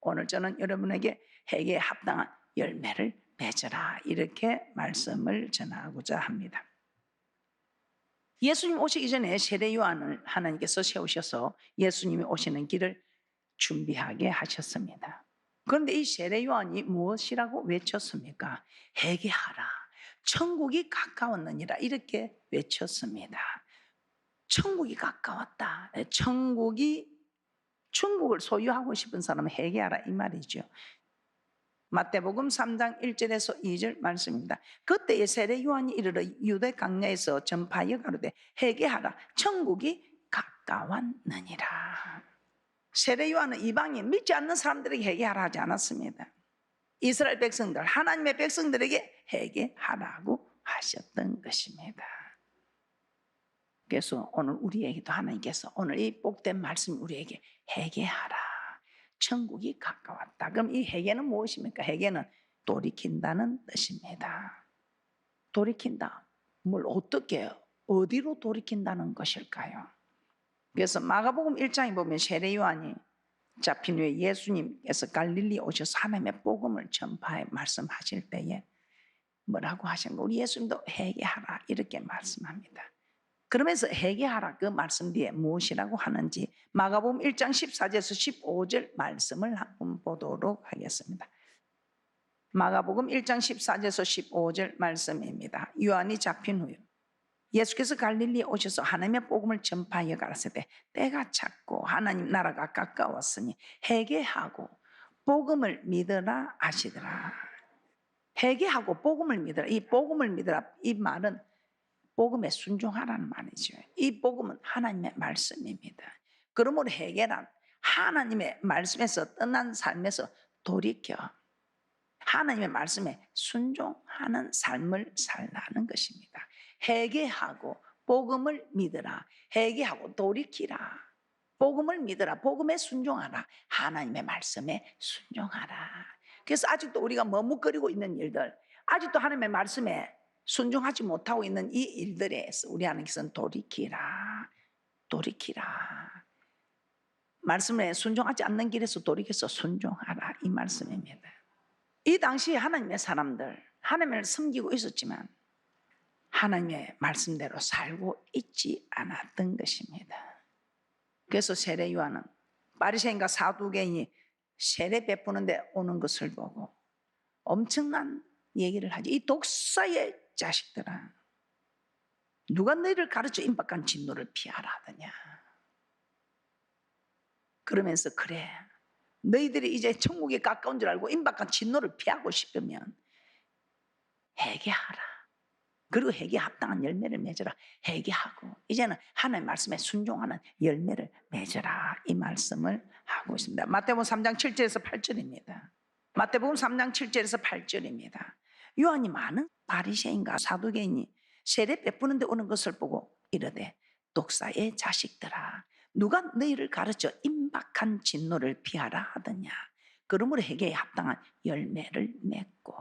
오늘 저는 여러분에게 회개에 합당한 열매를 맺어라, 이렇게 말씀을 전하고자 합니다. 예수님 오시기 전에 세례 요한을 하나님께서 세우셔서 예수님이 오시는 길을 준비하게 하셨습니다. 그런데 이 세례 요한이 무엇이라고 외쳤습니까? 회개하라, 천국이 가까웠느니라, 이렇게 외쳤습니다. 천국이 가까웠다. 천국을 소유하고 싶은 사람은 회개하라, 이 말이죠. 마태복음 3장 1절에서 2절 말씀입니다. 그때에 세례 요한이 이르러 유대 강야에서 전파하여 가로되 회개하라, 천국이 가까웠느니라. 세례 요한은 이방인 믿지 않는 사람들에게 회개하라 하지 않았습니다. 이스라엘 백성들, 하나님의 백성들에게 회개하라고 하셨던 것입니다. 그래서 오늘 우리에게도 하나님께서 오늘 이 복된 말씀 우리에게 회개하라, 천국이 가까웠다. 그럼 이 회개는 무엇입니까? 회개는 돌이킨다는 뜻입니다. 돌이킨다. 뭘 어떻게, 어디로 돌이킨다는 것일까요? 그래서 마가복음 1장에 보면 세례 요한이 잡힌 후에 예수님께서 갈릴리 오셔서 하나님의 복음을 전파해 말씀하실 때에 뭐라고 하신가? 우리 예수님도 회개하라, 이렇게 말씀합니다. 그러면서 회개하라, 그 말씀 뒤에 무엇이라고 하는지 마가복음 1장 14절에서 15절 말씀을 한번 보도록 하겠습니다. 마가복음 1장 14절에서 15절 말씀입니다. 요한이 잡힌 후에 예수께서 갈릴리에 오셔서 하나님의 복음을 전파하여 가라사대 때가 찼고 하나님 나라가 가까웠으니 회개하고 복음을 믿으라 하시더라. 회개하고 복음을 믿으라. 이 복음을 믿으라, 이 말은 복음에 순종하라는 말이죠. 이 복음은 하나님의 말씀입니다. 그러므로 회개란 하나님의 말씀에서 떠난 삶에서 돌이켜 하나님의 말씀에 순종하는 삶을 살라는 것입니다. 회개하고 복음을 믿으라, 회개하고 돌이키라, 복음을 믿으라, 복음에 순종하라, 하나님의 말씀에 순종하라. 그래서 아직도 우리가 머뭇거리고 있는 일들, 아직도 하나님의 말씀에 순종하지 못하고 있는 이 일들에서 우리 하나님께서는 돌이키라, 돌이키라, 말씀에 순종하지 않는 길에서 돌이켜서 순종하라, 이 말씀입니다. 이 당시에 하나님의 사람들, 하나님을 섬기고 있었지만 하나님의 말씀대로 살고 있지 않았던 것입니다. 그래서 세례 요한은 바리새인과 사두개인이 세례 베푸는데 오는 것을 보고 엄청난 얘기를 하지. 이 독사의 자식들아, 누가 너희를 가르쳐 임박한 진노를 피하라 하더냐. 그러면서 그래, 너희들이 이제 천국에 가까운 줄 알고 임박한 진노를 피하고 싶으면 회개하라. 그리고 회개에 합당한 열매를 맺어라. 회개하고 이제는 하나님의 말씀에 순종하는 열매를 맺어라, 이 말씀을 하고 있습니다. 마태복음 3장 7절에서 8절입니다. 마태복음 3장 7절에서 8절입니다. 요한이 많은 바리새인과 사두개인이 세례 베푸는 데 오는 것을 보고 이르되 독사의 자식들아, 누가 너희를 가르쳐 임박한 진노를 피하라 하더냐. 그러므로 회개에 합당한 열매를 맺고.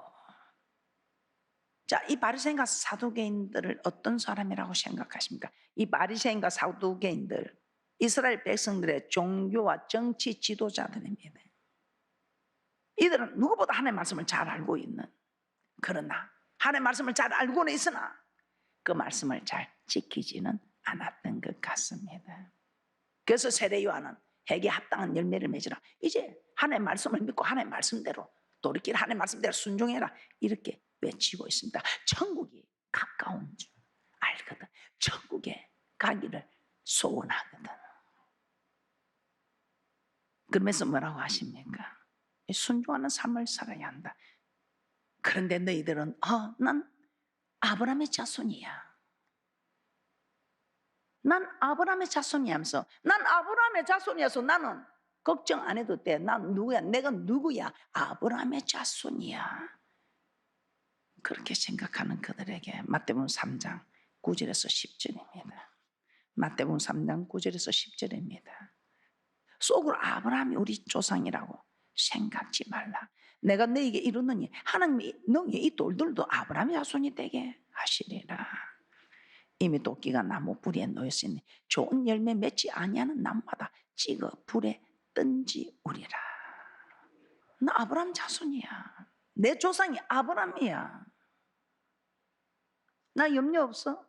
자, 이 바리새인과 사두개인들을 어떤 사람이라고 생각하십니까? 이 바리새인과 사두개인들, 이스라엘 백성들의 종교와 정치 지도자들입니다. 이들은 누구보다 하나님의 말씀을 잘 알고 있는, 그러나 하나님의 말씀을 잘 알고는 있으나 그 말씀을 잘 지키지는 않았던 것 같습니다. 그래서 세례 요한은 회개에 합당한 열매를 맺으라, 이제 하나님의 말씀을 믿고 하나님의 말씀대로 돌이키라, 하나님의 말씀대로 순종해라, 이렇게 외치고 있습니다. 천국이 가까운 줄 알거든. 천국에 가기를 소원하거든. 그러면서 뭐라고 하십니까? 순종하는 삶을 살아야 한다. 그런데 너희들은 난 아브라함의 자손이야, 난 아브라함의 자손이야 하면서, 난 아브라함의 자손이어서 나는 걱정 안 해도 돼. 난 누구야? 내가 누구야? 아브라함의 자손이야. 그렇게 생각하는 그들에게 마태복음 3장 9절에서 10절입니다. 마태복음 3장 9절에서 10절입니다. 속으로 아브라함이 우리 조상이라고 생각지 말라. 내가 너에게 이루느니 하나님이 너희 이 돌들도 아브라함의 자손이 되게 하시리라. 이미 도끼가 나무 뿌리에 놓였으니 좋은 열매 맺지 아니하는 나무마다 찍어 불에 던지우리라. 나 아브라함 자손이야. 내 조상이 아브라함이야. 나 염려 없어.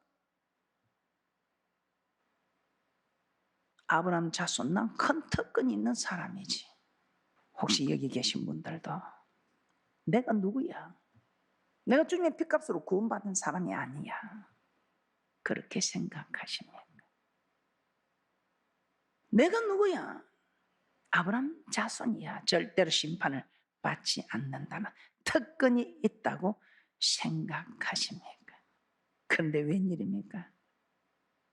아브라함 자손, 난 큰 특권이 있는 사람이지. 혹시 여기 계신 분들도 내가 누구야? 내가 주님의 피값으로 구원받은 사람이 아니야. 그렇게 생각하십니까? 내가 누구야? 아브라함 자손이야. 절대로 심판을 받지 않는다는 특권이 있다고 생각하십니까? 그런데 웬일입니까?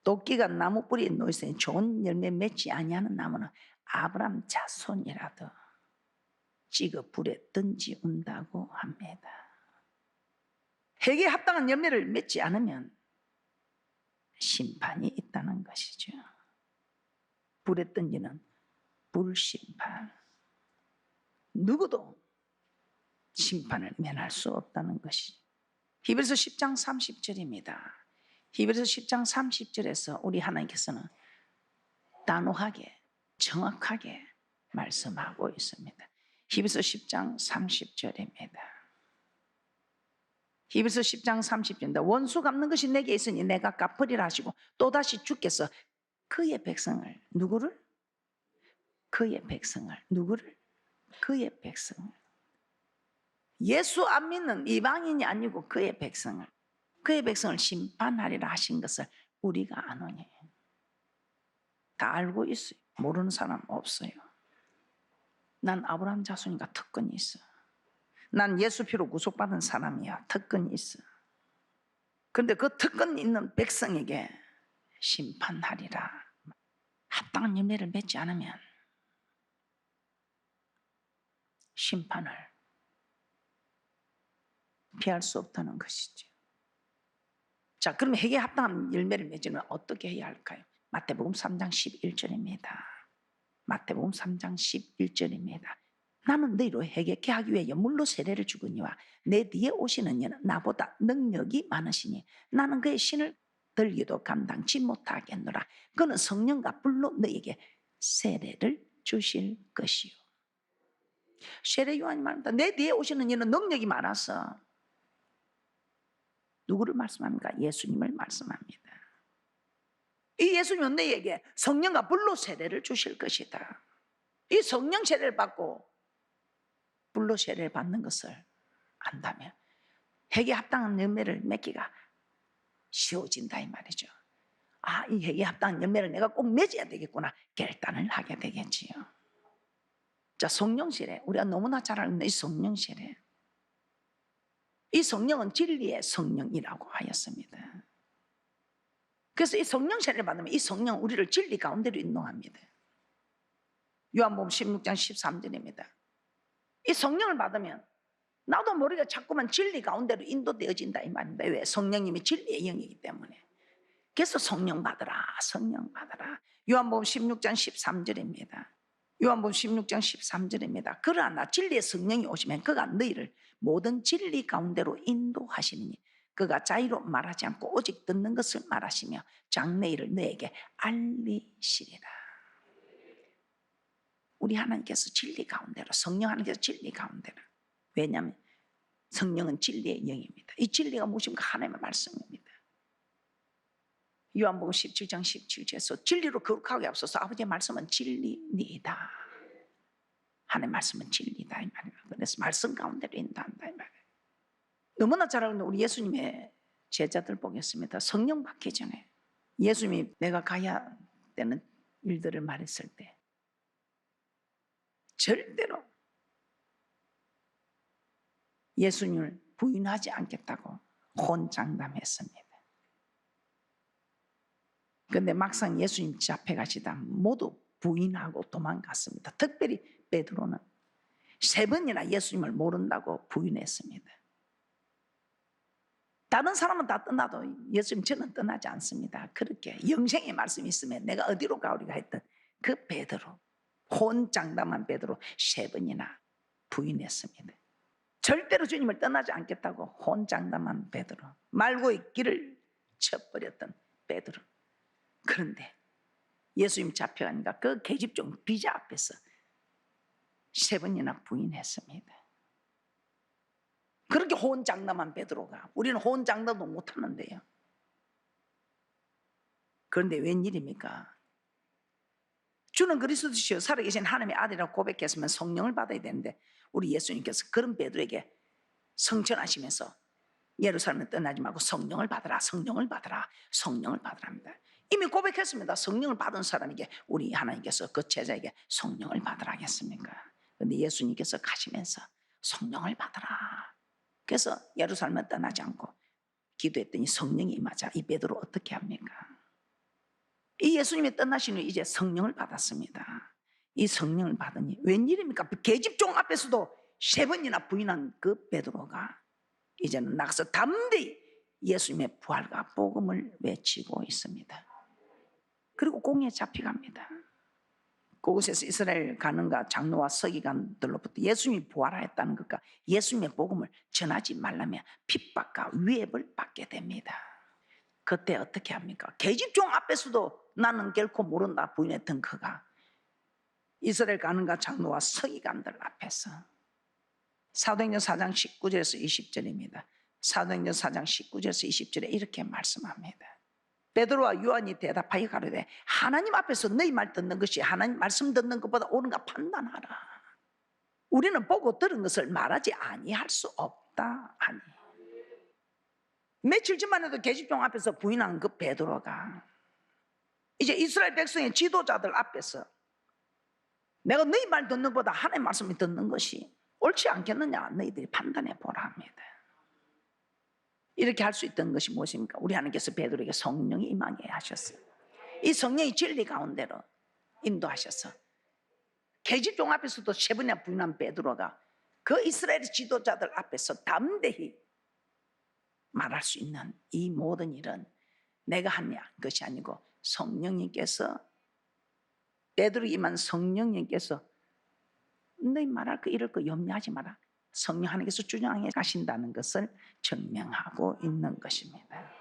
도끼가 나무 뿌리에 놓여있으니 좋은 열매 맺지 아니하는 나무는 아브라함 자손이라도 찍어 불에 던지운다고 합니다. 회개에 합당한 열매를 맺지 않으면 심판이 있다는 것이죠. 불에 던지는 불심판. 누구도 심판을 면할 수 없다는 것이 히브리서 10장 30절입니다. 히브리서 10장 30절에서 우리 하나님께서는 단호하게 정확하게 말씀하고 있습니다. 히브리서 10장 30절입니다. 히브리서 10장 30절입니다. 원수 갚는 것이 내게 있으니 내가 갚으리라 하시고 또다시 주께서 그의 백성을 누구를? 그의 백성을 누구를? 그의 백성을 예수 안 믿는 이방인이 아니고 그의 백성을 심판하리라 하신 것을 우리가 아노니 다 알고 있어요. 모르는 사람 없어요. 난 아브라함 자손이니까 특권이 있어. 난 예수 피로 구속받은 사람이야. 특권이 있어. 그런데 그 특권 있는 백성에게 심판하리라. 합당한 열매를 맺지 않으면 심판을 피할 수 없다는 것이죠. 자, 그럼 회개에 합당한 열매를 맺으면 어떻게 해야 할까요? 마태복음 3장 11절입니다. 마태복음 3장 11절입니다. 나는 너희로 회개케 하기 위해 물로 세례를 주거니와 내 뒤에 오시는 이는 나보다 능력이 많으시니 나는 그의 신을 들기도 감당치 못하겠노라. 그는 성령과 불로 너희에게 세례를 주실 것이요. 세례 요한이 말합니다. 내 뒤에 오시는 이는 능력이 많아서 누구를 말씀합니까? 예수님을 말씀합니다. 이 예수님은 너희에게 성령과 불로 세례를 주실 것이다. 이 성령 세례를 받고 불로 세례를 받는 것을 안다면 회개에 합당한 열매를 맺기가 쉬워진다 이 말이죠. 아, 이 회개에 합당한 열매를 내가 꼭 맺어야 되겠구나 결단을 하게 되겠지요. 자, 성령 세례, 우리가 너무나 잘 알고 있는 이 성령 세례, 이 성령은 진리의 성령이라고 하였습니다. 그래서 이 성령 세례를 받으면 이 성령 우리를 진리 가운데로 인도합니다. 요한복음 16장 13절입니다. 이 성령을 받으면 나도 모르게 자꾸만 진리 가운데로 인도되어진다 이 말입니다. 왜? 성령님이 진리의 영이기 때문에. 그래서 성령 받으라, 성령 받으라. 요한복음 16장 13절입니다. 요한복음 16장 13절입니다. 그러나 진리의 성령이 오시면 그가 너희를 모든 진리 가운데로 인도하시니 그가 자의로 말하지 않고 오직 듣는 것을 말하시며 장래일을 너에게 알리시리라. 우리 하나님께서 진리 가운데로, 성령 하나님께서 진리 가운데로. 왜냐하면 성령은 진리의 영입니다. 이 진리가 무엇입니까? 하나님의 말씀입니다. 요한복음 17장 17절에서 진리로 거룩하게 앞서서 아버지의 말씀은 진리니이다. 하나님의 말씀은 진리다 이 말이에요. 그래서 말씀 가운데로 인도한다 이 말이에요. 너무나 잘 알고 있는 우리 예수님의 제자들 보겠습니다. 성령 받기 전에 예수님이 내가 가야 되는 일들을 말했을 때 절대로 예수님을 부인하지 않겠다고 혼장담했습니다. 그런데 막상 예수님 앞에 가시다 모두 부인하고 도망갔습니다. 특별히 베드로는 3번이나 예수님을 모른다고 부인했습니다. 다른 사람은 다 떠나도 예수님 저는 떠나지 않습니다. 그렇게 영생의 말씀이 있으면 내가 어디로 가오리가 했던 그 베드로, 혼장담한 베드로 3번이나 부인했습니다. 절대로 주님을 떠나지 않겠다고 혼장담한 베드로, 말고의 길을 쳐버렸던 베드로. 그런데 예수님 잡혀가니까 그 계집종 비자 앞에서 3번이나 부인했습니다. 그렇게 호언장담한 베드로가, 우리는 호언장담도 못하는데요. 그런데 웬일입니까? 주는 그리스도시요 살아계신 하나님의 아들이라고 고백했으면 성령을 받아야 되는데, 우리 예수님께서 그런 베드로에게 성천하시면서 예루살렘을 떠나지 말고 성령을 받으라, 성령을 받으라, 성령을 받으랍니다. 이미 고백했습니다. 성령을 받은 사람에게 우리 하나님께서 그 제자에게 성령을 받으라 하겠습니까? 그런데 예수님께서 가시면서 성령을 받으라. 그래서 예루살렘을 떠나지 않고 기도했더니 성령이 임하자 이 베드로 어떻게 합니까? 이 예수님이 떠나신 후 이제 성령을 받았습니다. 이 성령을 받으니 웬일입니까? 계집종 앞에서도 3번이나 부인한 그 베드로가 이제는 나가서 담대히 예수님의 부활과 복음을 외치고 있습니다. 그리고 공에 잡혀갑니다. 그곳에서 이스라엘 가는가 장로와 서기관들로부터 예수님이 부활하였다는 것과 예수님의 복음을 전하지 말라며 핍박과 위협을 받게 됩니다. 그때 어떻게 합니까? 계집종 앞에서도 나는 결코 모른다 부인했던 그가 이스라엘 가는가 장로와 서기관들 앞에서, 사도행전 4장 19절에서 20절입니다. 사도행전 4장 19절에서 20절에 이렇게 말씀합니다. 베드로와 요한이 대답하여 가로되 하나님 앞에서 너희 말 듣는 것이 하나님 말씀 듣는 것보다 옳은가 판단하라. 우리는 보고 들은 것을 말하지 아니할 수 없다 하니. 며칠 전만 해도 계집종 앞에서 부인한 그 베드로가 이제 이스라엘 백성의 지도자들 앞에서 내가 너희 말 듣는 것보다 하나님 말씀을 듣는 것이 옳지 않겠느냐 너희들이 판단해 보라 합니다. 이렇게 할 수 있던 것이 무엇입니까? 우리 하나님께서 베드로에게 성령이 임하게 하셨어요. 이 성령이 진리 가운데로 인도하셔서 계집종 앞에서도 3번이나 부인한 베드로가 그 이스라엘 지도자들 앞에서 담대히 말할 수 있는 이 모든 일은 내가 한 것이 아니고 성령님께서, 베드로 임한 성령님께서 너희 말할 거 이럴 거 염려하지 마라. 성령 하나님께서 주장해 가신다는 것을 증명하고 있는 것입니다.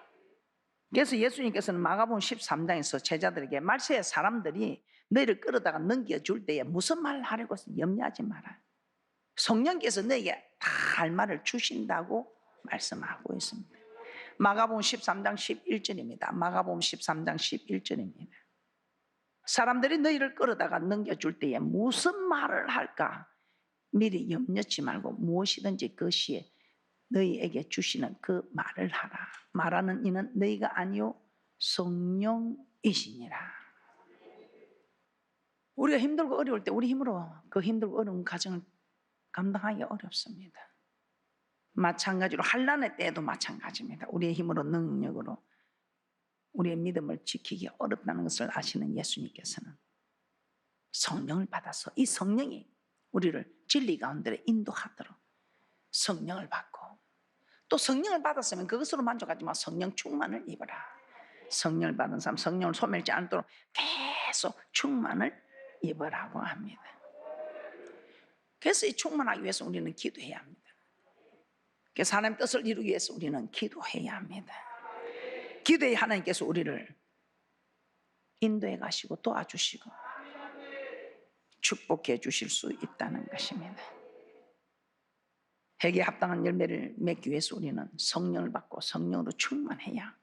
그래서 예수님께서는 마가복음 13장에서 제자들에게 말세에 사람들이 너희를 끌어다가 넘겨줄 때에 무슨 말을 하려고 염려하지 마라. 성령께서 너희에게 다 할 말을 주신다고 말씀하고 있습니다. 마가복음 13장 11절입니다. 마가복음 13장 11절입니다. 사람들이 너희를 끌어다가 넘겨줄 때에 무슨 말을 할까 미리 염려치 말고 무엇이든지 그 시에 너희에게 주시는 그 말을 하라. 말하는 이는 너희가 아니요 성령이시니라. 우리가 힘들고 어려울 때 우리 힘으로 그 힘들고 어려운 가정을 감당하기 어렵습니다. 마찬가지로 환난의 때에도 마찬가지입니다. 우리의 힘으로 능력으로 우리의 믿음을 지키기 어렵다는 것을 아시는 예수님께서는 성령을 받아서 이 성령이 우리를 진리 가운데 인도하도록 성령을 받고, 또 성령을 받았으면 그것으로 만족하지 마. 성령 충만을 입어라. 성령을 받은 사람 성령을 소멸지 않도록 계속 충만을 입으라고 합니다. 그래서 이 충만하기 위해서 우리는 기도해야 합니다. 그래서 하나님의 뜻을 이루기 위해서 우리는 기도해야 합니다. 기도해 하나님께서 우리를 인도해 가시고 도와주시고 축복해 주실 수 있다는 것입니다. 회개에 합당한 열매를 맺기 위해서 우리는 성령을 받고 성령으로 충만해야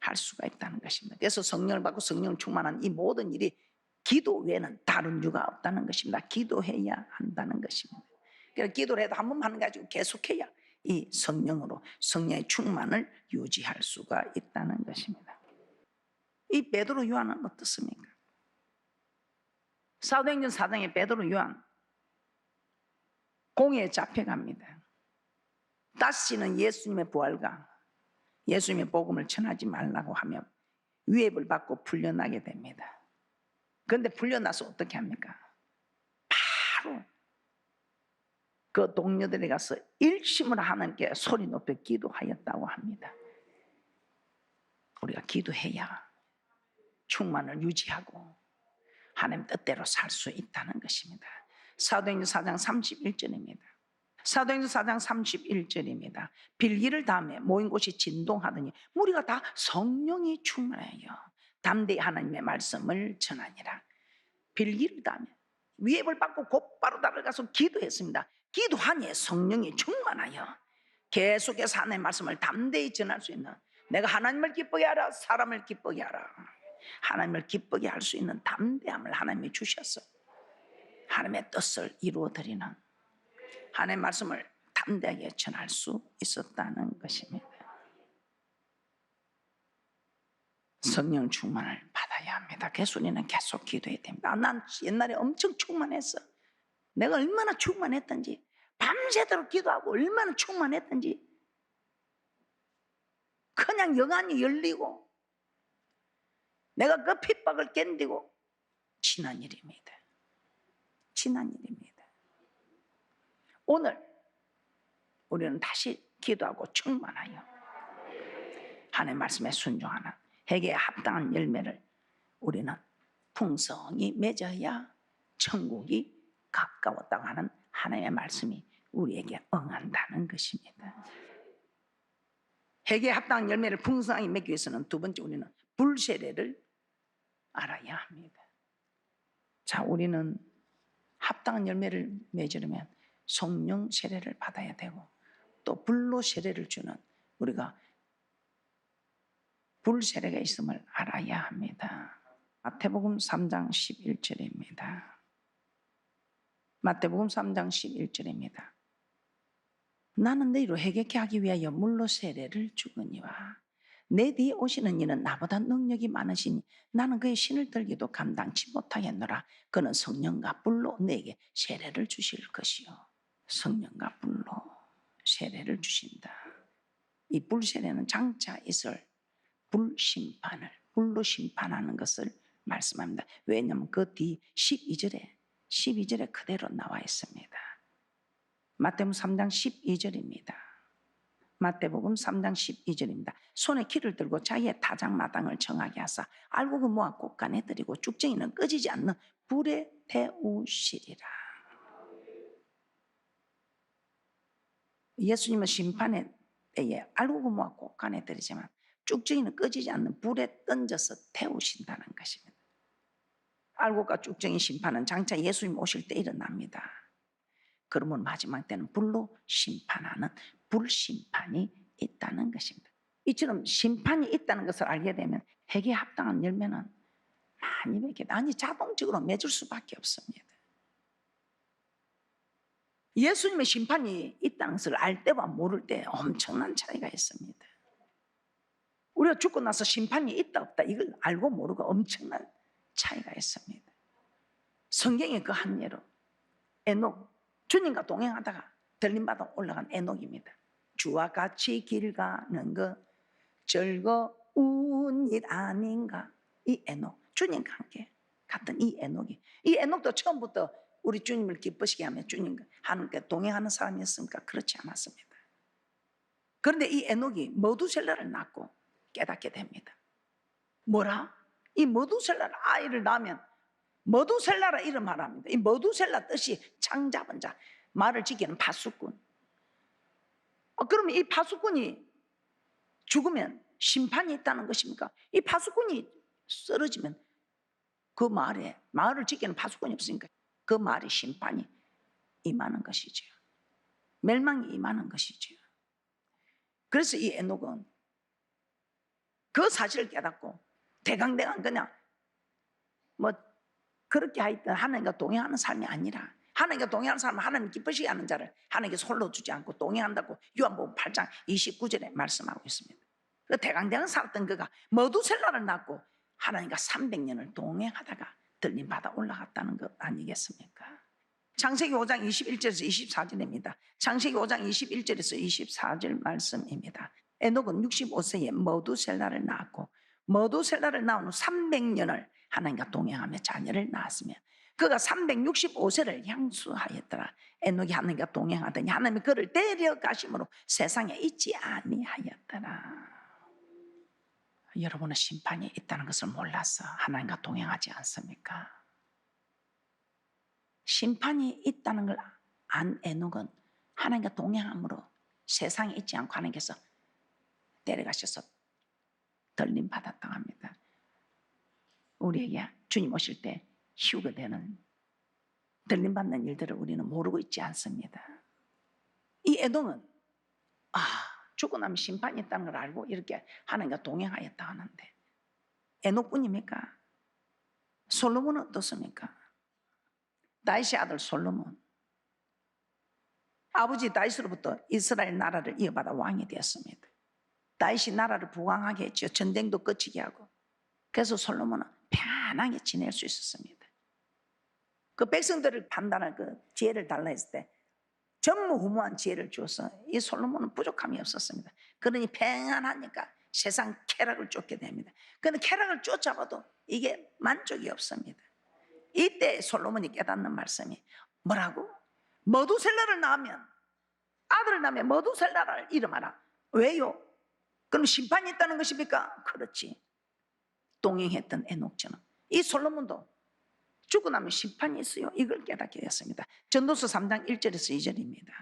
할 수가 있다는 것입니다. 그래서 성령을 받고 성령을 충만한 이 모든 일이 기도 외에는 다른 이유가 없다는 것입니다. 기도해야 한다는 것입니다. 그래서 기도를 해도 한 번 하는 거 가지고 계속해야 이 성령으로 성령의 충만을 유지할 수가 있다는 것입니다. 이 베드로 요한은 어떻습니까? 사도행전 4장에 베드로 요한 공회에 잡혀갑니다. 다시는 예수님의 부활과 예수님의 복음을 전하지 말라고 하며 위협을 받고 풀려나게 됩니다. 그런데 풀려나서 어떻게 합니까? 바로 그 동료들이 가서 일심으로 하나님께 소리 높여 기도하였다고 합니다. 우리가 기도해야 충만을 유지하고 하나님 뜻대로 살 수 있다는 것입니다. 사도행전 4장 31절입니다. 사도행전 4장 31절입니다. 빌기를 다음에 모인 곳이 진동하더니 무리가 다 성령이 충만하여 담대히 하나님의 말씀을 전하니라. 빌기를 다음에 위협을 받고 곧바로 달아가서 기도했습니다. 기도하니 성령이 충만하여 계속해서 하나님의 말씀을 담대히 전할 수 있는, 내가 하나님을 기쁘게 하라, 사람을 기쁘게 하라, 하나님을 기쁘게 할 수 있는 담대함을 하나님이 주셨어. 하나님의 뜻을 이루어드리는, 하나님의 말씀을 담대하게 전할 수 있었다는 것입니다. 성령 충만을 받아야 합니다. 그래서 우리는 계속 기도해야 됩니다. 난 옛날에 엄청 충만했어. 내가 얼마나 충만했던지, 밤새도록 기도하고 얼마나 충만했던지, 그냥 영안이 열리고 내가 그 핍박을 견디고, 지난 일입니다. 지난 일입니다. 오늘 우리는 다시 기도하고 충만하여 하나님의 말씀에 순종하는 회개에 합당한 열매를 우리는 풍성히 맺어야 천국이 가까웠다고 하는 하나님의 말씀이 우리에게 응한다는 것입니다. 회개에 합당한 열매를 풍성하게 맺기 위해서는 두 번째, 우리는 불세례를 알아야 합니다. 자, 우리는 합당한 열매를 맺으려면 성령 세례를 받아야 되고, 또 불로 세례를 주는, 우리가 불세례가 있음을 알아야 합니다. 마태복음 3장 11절입니다. 마태복음 3장 11절입니다. 나는 너희로 회개케 하기 위하여 물로 세례를 주거니와 내 뒤에 오시는 이는 나보다 능력이 많으시니 나는 그의 신을 들기도 감당치 못하겠노라. 그는 성령과 불로 너에게 세례를 주실 것이요. 성령과 불로 세례를 주신다. 이 불세례는 장차 있을 불심판을 불로 심판하는 것을 말씀합니다. 왜냐하면 그 뒤 12절에 그대로 나와 있습니다. 마태복음 3장 12절입니다. 마태복음 3장 12절입니다. 손에 키를 들고 자기의 타작마당을 정하게 하사 알곡을 모아 곳간에 들이고 쭉정이는 꺼지지 않는 불에 태우시리라. 예수님은 심판의 때에 알곡을 모아 곳간에 들이지만 쭉정이는 꺼지지 않는 불에 던져서 태우신다는 것입니다. 알곡과 쭉정이 심판은 장차 예수님 오실 때 일어납니다. 그러면 마지막 때는 불로 심판하는 불심판이 있다는 것입니다. 이처럼 심판이 있다는 것을 알게 되면 회개에 합당한 열매는 많이 맺게 돼. 아니, 자동적으로 맺을 수밖에 없습니다. 예수님의 심판이 있다는 것을 알 때와 모를 때 엄청난 차이가 있습니다. 우리가 죽고 나서 심판이 있다 없다 이걸 알고 모르고 엄청난 차이가 있습니다. 성경의 그 한 예로 에녹, 주님과 동행하다가 들림받아 올라간 에녹입니다. 주와 같이 길 가는 거 즐거운 일 아닌가. 이 에녹, 주님과 함께 갔던 이 에녹도 처음부터 우리 주님을 기쁘시게 하며 주님과 하나님께 동행하는 사람이었습니까? 그렇지 않았습니다. 그런데 이 에녹이 머두셀라를 낳고 깨닫게 됩니다. 뭐라? 이 머두셀라를 아이를 낳으면 머두셀라라 이름 말합니다. 이 머두셀라 뜻이 창잡은 자, 말을 지키는 파수꾼. 그러면 이 파수꾼이 죽으면 심판이 있다는 것입니까? 이 파수꾼이 쓰러지면 그 마을을 지키는 파수꾼이 없으니까 그 마을에 심판이 임하는 것이죠. 멸망이 임하는 것이죠. 그래서 이 에녹은 그 사실을 깨닫고 대강대강 그냥 뭐 그렇게 하여튼 하나님과 동행하는 삶이 아니라, 하나님과 동행하는 사람은 하나님 기쁘시게 하는 자를 하나님께 홀로 두지 않고 동행한다고 요한복음 8장 29절에 말씀하고 있습니다. 그 대강대강 살았던 그가 머두셀라를 낳고 하나님과 300년을 동행하다가 들림받아 올라갔다는 것 아니겠습니까? 창세기 5장 21절에서 24절입니다. 창세기 5장 21절에서 24절 말씀입니다. 에녹은 65세에 머두셀라를 낳았고 머두셀라를 낳은 후 300년을 하나님과 동행하며 자녀를 낳았으며 그가 365세를 향수하였더라. 에녹이 하나님과 동행하더니 하나님이 그를 데려가심으로 세상에 있지 아니하였더라. 여러분은 심판이 있다는 것을 몰라서 하나님과 동행하지 않습니까? 심판이 있다는 걸 안 에녹은 하나님과 동행함으로 세상에 있지 않고 하나님께서 데려가셔서 들림받았다고 합니다. 우리에게 주님 오실 때 휴거되는 들림받는 일들을 우리는 모르고 있지 않습니다. 이 에돔은 죽고 나면 심판이 있다는 걸 알고 이렇게 하나님과 동행하였다 하는데, 에녹뿐입니까? 솔로몬은 어떻습니까? 다윗의 아들 솔로몬, 아버지 다윗으로부터 이스라엘 나라를 이어받아 왕이 되었습니다. 다윗이 나라를 부강하게 했죠. 전쟁도 끝이게 하고. 그래서 솔로몬은 편하게 지낼 수 있었습니다. 그 백성들을 판단할 그 지혜를 달라 했을 때 전무후무한 지혜를 주어서 이 솔로몬은 부족함이 없었습니다. 그러니 평안하니까 세상 쾌락을 쫓게 됩니다. 그런데 쾌락을 쫓아봐도 이게 만족이 없습니다. 이때 솔로몬이 깨닫는 말씀이 뭐라고? 머두셀라를 낳으면, 아들을 낳으면 머두셀라를 이름하라. 왜요? 그럼 심판이 있다는 것입니까? 그렇지. 동행했던 에녹처럼 이 솔로몬도 죽고 나면 심판이 있어요. 이걸 깨닫게 되었습니다. 전도서 3장 1절에서 2절입니다.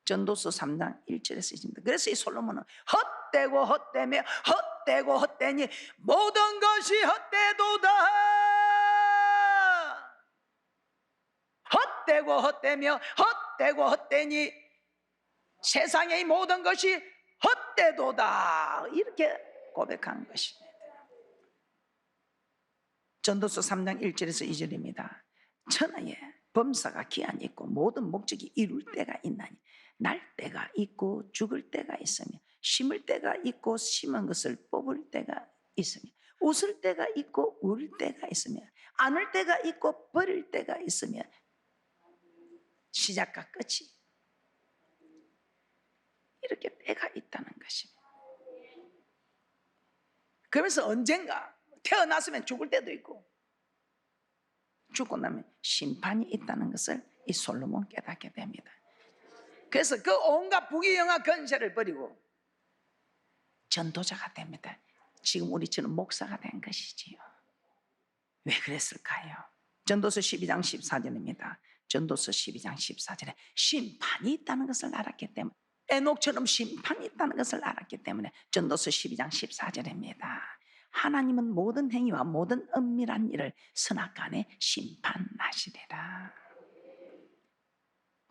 전도서 3장 1절에서 2절입니다. 그래서 이 솔로몬은 헛되고 헛되며 헛되고 헛되니 모든 것이 헛되도다. 헛되고 헛되며 헛되고 헛되니 세상의 모든 것이 헛되도다. 이렇게 고백한 것입니다. 전도서 3장 1절에서 2절입니다. 천하에 범사가 기한이 있고 모든 목적이 이룰 때가 있나니 날 때가 있고 죽을 때가 있으며 심을 때가 있고 심은 것을 뽑을 때가 있으며 웃을 때가 있고 울 때가 있으며 안을 때가 있고 버릴 때가 있으며 시작과 끝이 이렇게 때가 있다는 것입니다. 그러면서 언젠가 태어났으면 죽을 때도 있고 죽고 나면 심판이 있다는 것을 이 솔로몬 깨닫게 됩니다. 그래서 그 온갖 부귀영화 권세를 버리고 전도자가 됩니다. 지금 우리처럼 목사가 된 것이지요. 왜 그랬을까요? 전도서 12장 14절입니다. 전도서 12장 14절에 심판이 있다는 것을 알았기 때문에, 에녹처럼 심판이 있다는 것을 알았기 때문에 전도서 12장 14절입니다. 하나님은 모든 행위와 모든 은밀한 일을 선악간에 심판하시리라.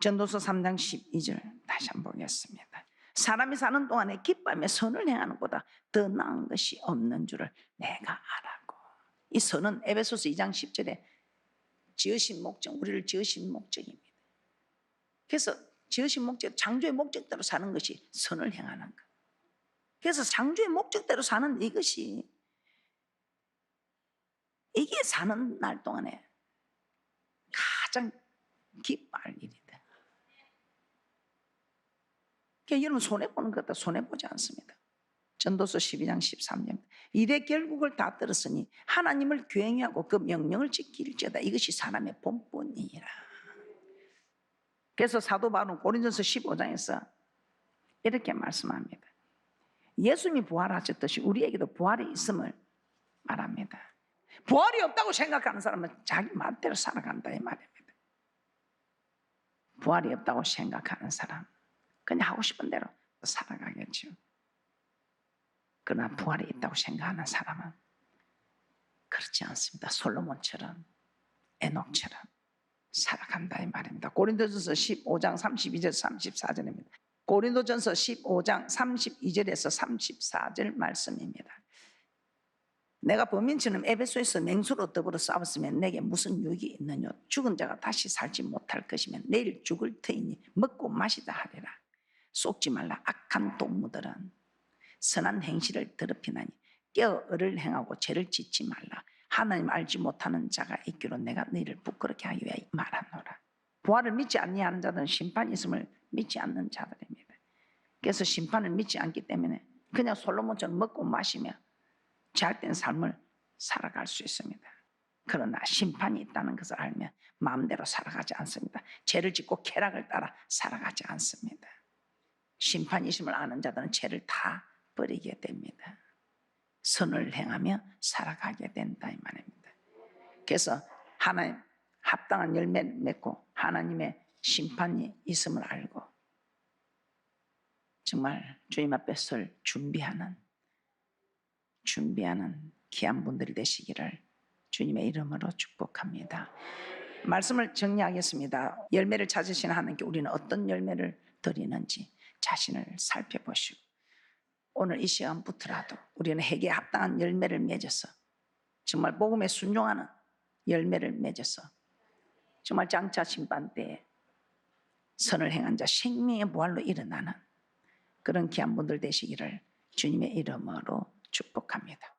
전도서 3장 12절 다시 한번 보겠습니다. 사람이 사는 동안에 기뻐하며 선을 행하는 것보다 더 나은 것이 없는 줄을 내가 알았고. 이 선은 에베소서 2장 10절에 지으신 목적, 우리를 지으신 목적입니다. 그래서 지으신 목적, 창조의 목적대로 사는 것이 선을 행하는 것. 그래서 창조의 목적대로 사는 이것이, 이게 사는 날 동안에 가장 기뻐할 일이다. 그러니까 여러분 손해보는 것도 손해보지 않습니다. 전도서 12장 13절 이래 결국을 다 들었으니 하나님을 경외하고 그 명령을 지킬지어다. 이것이 사람의 본분이라. 그래서 사도 바울은 고린도서 15장에서 이렇게 말씀합니다. 예수님이 부활하셨듯이 우리에게도 부활이 있음을 말합니다. 부활이 없다고 생각하는 사람은 자기 마음대로 살아간다 이 말입니다. 부활이 없다고 생각하는 사람 그냥 하고 싶은 대로 살아가겠죠. 그러나 부활이 있다고 생각하는 사람은 그렇지 않습니다. 솔로몬처럼 에녹처럼 살아간다 이 말입니다. 고린도전서 15장 32절 34절입니다. 고린도전서 15장 32절에서 34절 말씀입니다. 내가 범인처럼 에베소에서 맹수로 더불어 싸웠으면 내게 무슨 유익이 있느냐. 죽은 자가 다시 살지 못할 것이면 내일 죽을 터이니 먹고 마시다 하리라. 속지 말라. 악한 동무들은 선한 행실을 더럽히나니 깨어 을을 행하고 죄를 짓지 말라. 하나님 알지 못하는 자가 있기로 내가 너희를 부끄럽게 하기 위하여 말하노라. 부활을 믿지 아니하는 자들은 심판이 있음을 믿지 않는 자들입니다. 그래서 심판을 믿지 않기 때문에 그냥 솔로몬처럼 먹고 마시며 잘된 삶을 살아갈 수 있습니다. 그러나 심판이 있다는 것을 알면 마음대로 살아가지 않습니다. 죄를 짓고 쾌락을 따라 살아가지 않습니다. 심판이 있음을 아는 자들은 죄를 다 버리게 됩니다. 선을 행하며 살아가게 된다 이 말입니다. 그래서 하나님 합당한 열매를 맺고 하나님의 심판이 있음을 알고 정말 주님 앞에 설 준비하는 귀한 분들이 되시기를 주님의 이름으로 축복합니다. 말씀을 정리하겠습니다. 열매를 찾으시는 하나님께 우리는 어떤 열매를 드리는지 자신을 살펴보시고 오늘 이 시간부터라도 우리는 회개에 합당한 열매를 맺어서 정말 복음에 순종하는 열매를 맺어서 정말 장차 심판때에 선을 행한 자 생명의 부활로 일어나는 그런 귀한 분들 되시기를 주님의 이름으로 축복합니다.